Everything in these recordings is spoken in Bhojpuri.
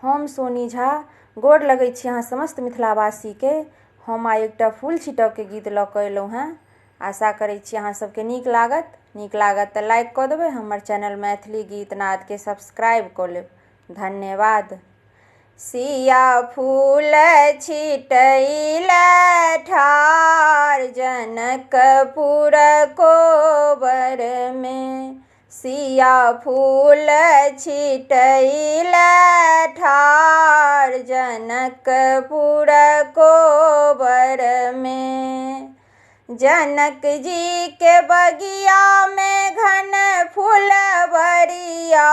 हम सोनी झा गोर लगै छी अहाँ समस्त मिथिलावासी के। हम आइ एकटा फूल छिटऽ के गीत लऽ कऽ एलहुँ हेँ। आशा करै छी अहाँ सबके नीक लागत तऽ लाइक कऽ देबै। हमर चैनल मैथिली गीत नाद के सब्सक्राइब कऽ लेब। धन्यवाद। सिया फूल छिटैले ठाढ़ जनकपुर कोबर में। सिया फूल छिटैले ठाढ़ जनकपुर कोबर में। जनक जी के बगिया में घन फुलवरिया।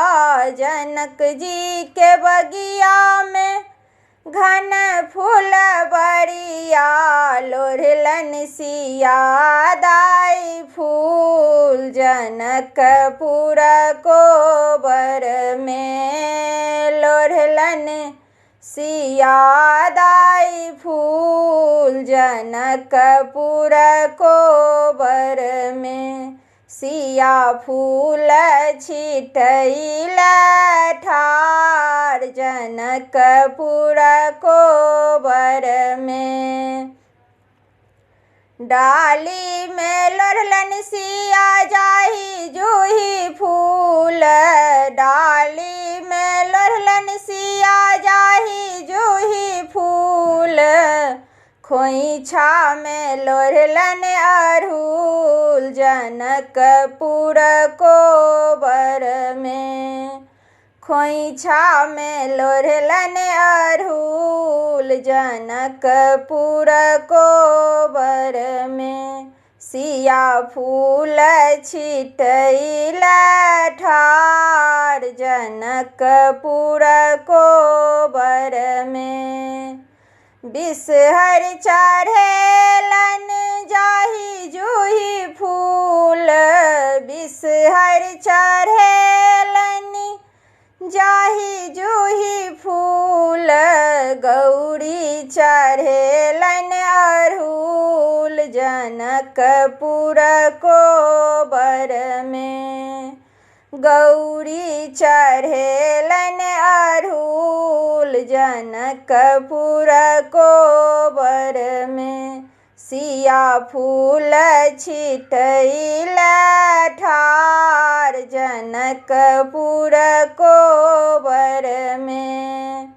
जनक जी के बगिया में घन फुलवरिया। लोढ़लन सिया दाई फूल जनकपुर कोबर में। लोढ़लन सिया दाई फूल जनकपुर कोबर में। सिया फूल छिटैले ठाढ़ जनकपुर कोबर में। डाली में लोढ़लन सिया जाहि जूही फूल। डाली में लोढ़लन सिया जाहि जूही फूल। खोइछा में लोढ़लन अड़हुल जनकपुर कोबर में। खोइछा में लोढ़लन अड़हुल जनकपुर कोबर में। सिया फूल छिटैले ठाढ़ जनकपुर कोबर में। बिषहर चढ़ेलन जाहि जूही फूल। बिषहर चढ़ेलन जाहि जूही फूल। गौरी चढ़ेलन अड़हुल जनकपुर कोबर में। गौरी चढ़ेलन अड़हुल जनकपुर कोबर में। सिया फूल छिटैले ठाढ़ जनकपुर कोबर में।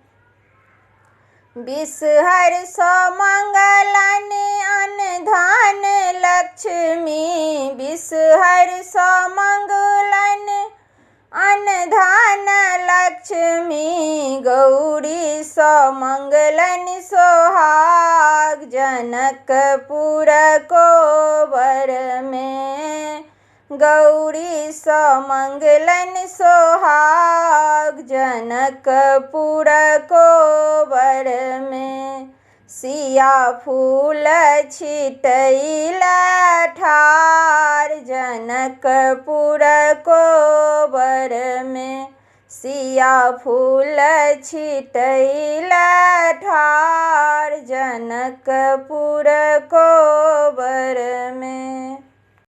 बिषहर सुमंगलन अन्न धन लक्ष्मी। बिषहर सुमंगलन अन्न धन लक्ष्मी। गौरी सुमंगलन सोहाग जनकपुर कोबर में। गौरी सुमंगलन सोहाग जनकपुर कोबर में। सिया फूल छिटैले ठाढ़ जनकपुर कोबर में। सिया फूल छिटैले ठाढ़ जनकपुर कोबर में।